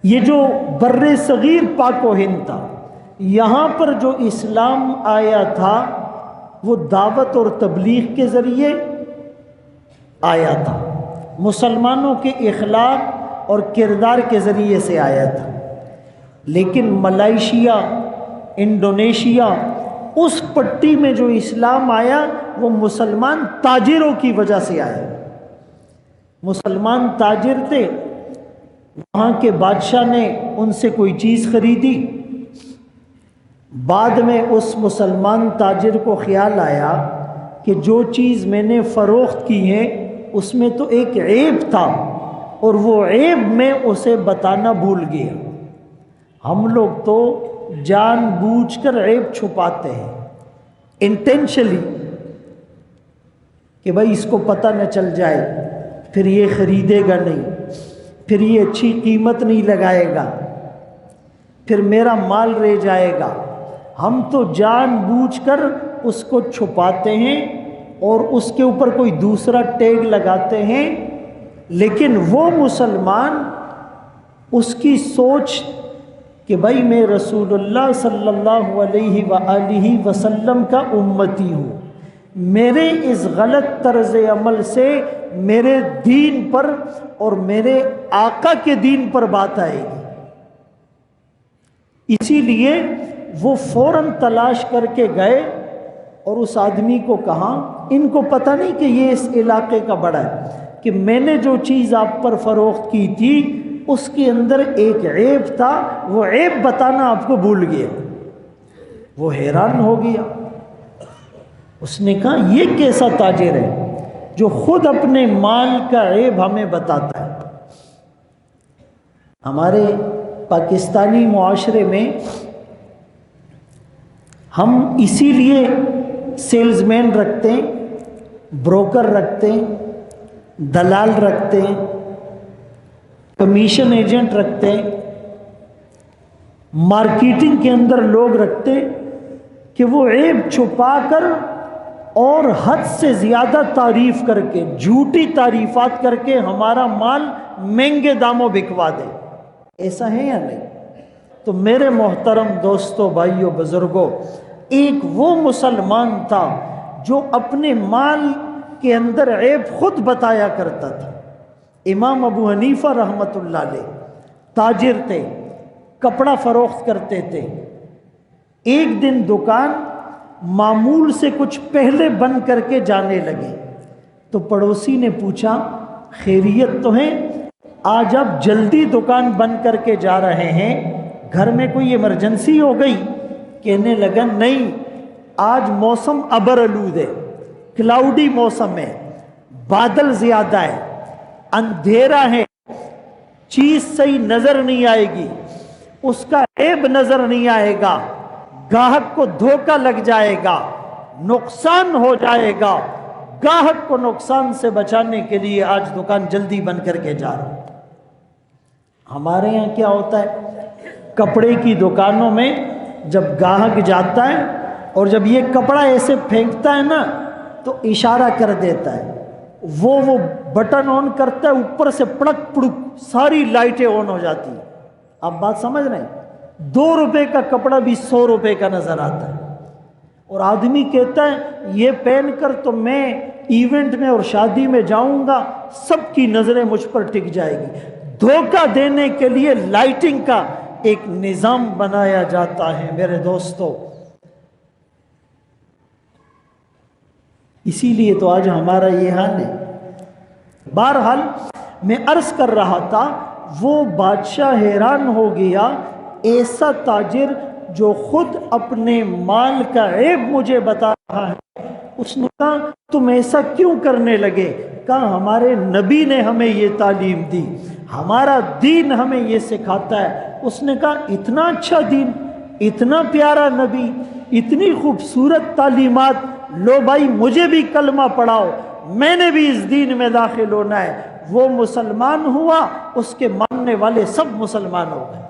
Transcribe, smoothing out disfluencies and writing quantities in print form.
یہ جو بر صغیر پاک و ہند تھا، یہاں پر جو اسلام آیا تھا وہ دعوت اور تبلیغ کے ذریعے آیا تھا، مسلمانوں کے اخلاق اور کردار کے ذریعے سے آیا تھا۔ لیکن ملائیشیا، انڈونیشیا، اس پٹی میں جو اسلام آیا وہ مسلمان تاجروں کی وجہ سے آیا۔ مسلمان تاجر تھے، وہاں کے بادشاہ نے ان سے کوئی چیز خریدی، بعد میں اس مسلمان تاجر کو خیال آیا کہ جو چیز میں نے فروخت کی ہے اس میں تو ایک عیب تھا، اور وہ عیب میں اسے بتانا بھول گیا۔ ہم لوگ تو جان بوجھ کر عیب چھپاتے ہیں انٹینشلی، کہ بھائی اس کو پتہ نہ چل جائے، پھر یہ خریدے گا نہیں، پھر یہ اچھی قیمت نہیں لگائے گا، پھر میرا مال رہ جائے گا۔ ہم تو جان بوجھ کر اس کو چھپاتے ہیں اور اس کے اوپر کوئی دوسرا ٹیگ لگاتے ہیں۔ لیکن وہ مسلمان، اس کی سوچ کہ بھائی میں رسول اللہ صلی اللہ علیہ وآلہ وسلم کا امتی ہوں، میرے اس غلط طرز عمل سے میرے دین پر اور میرے آقا کے دین پر بات آئے گی، اسی لیے وہ فوراً تلاش کر کے گئے اور اس آدمی کو کہا، ان کو پتہ نہیں کہ یہ اس علاقے کا بڑا ہے، کہ میں نے جو چیز آپ پر فروخت کی تھی اس کے اندر ایک عیب تھا، وہ عیب بتانا آپ کو بھول گیا۔ وہ حیران ہو گیا، اس نے کہا یہ کیسا تاجر ہے جو خود اپنے مال کا عیب ہمیں بتاتا ہے۔ ہمارے پاکستانی معاشرے میں ہم اسی لیے سیلز مین رکھتے ہیں، بروکر رکھتے ہیں، دلال رکھتے ہیں، کمیشن ایجنٹ رکھتے ہیں، مارکیٹنگ کے اندر لوگ رکھتے ہیں، کہ وہ عیب چھپا کر اور حد سے زیادہ تعریف کر کے، جھوٹی تعریفات کر کے ہمارا مال مہنگے داموں بکوا دے۔ ایسا ہے یا نہیں؟ تو میرے محترم دوستوں، بھائیوں، بزرگوں، ایک وہ مسلمان تھا جو اپنے مال کے اندر عیب خود بتایا کرتا تھا۔ امام ابو حنیفہ رحمۃ اللہ علیہ تاجر تھے، کپڑا فروخت کرتے تھے۔ ایک دن دکان معمول سے کچھ پہلے بند کر کے جانے لگے، تو پڑوسی نے پوچھا خیریت تو ہے؟ آج آپ جلدی دکان بند کر کے جا رہے ہیں، گھر میں کوئی ایمرجنسی ہو گئی؟ کہنے لگا نہیں، آج موسم ابرآلود ہے، کلاؤڈی موسم ہے، بادل زیادہ ہے، اندھیرا ہے، چیز صحیح نظر نہیں آئے گی، اس کا عیب نظر نہیں آئے گا، گاہک کو دھوکہ لگ جائے گا، نقصان ہو جائے گا، گاہک کو نقصان سے بچانے کے لیے آج دکان جلدی بند کر کے جا رہا ہوں۔ ہمارے یہاں کیا ہوتا ہے، کپڑے کی دکانوں میں جب گاہک جاتا ہے اور جب یہ کپڑا ایسے پھینکتا ہے نا تو اشارہ کر دیتا ہے، وہ بٹن آن کرتا ہے، اوپر سے پڑک پڑک ساری لائٹیں آن ہو جاتی ہیں۔ آپ بات سمجھ رہے ہیں؟ 2 روپے کا کپڑا بھی 100 روپے کا نظر آتا ہے، اور آدمی کہتا ہے یہ پہن کر تو میں ایونٹ میں اور شادی میں جاؤں گا، سب کی نظریں مجھ پر ٹک جائے گی۔ دھوکہ دینے کے لیے لائٹنگ کا ایک نظام بنایا جاتا ہے میرے دوستو۔ اسی لیے تو آج ہمارا یہ حال ہے۔ بہرحال میں عرض کر رہا تھا، وہ بادشاہ حیران ہو گیا، ایسا تاجر جو خود اپنے مال کا عیب مجھے بتا رہا ہے۔ اس نے کہا تم ایسا کیوں کرنے لگے؟ کہا ہمارے نبی نے ہمیں یہ تعلیم دی، ہمارا دین ہمیں یہ سکھاتا ہے۔ اس نے کہا اتنا اچھا دین، اتنا پیارا نبی، اتنی خوبصورت تعلیمات، لو بھائی مجھے بھی کلمہ پڑھاؤ، میں نے بھی اس دین میں داخل ہونا ہے۔ وہ مسلمان ہوا، اس کے ماننے والے سب مسلمان ہو گئے۔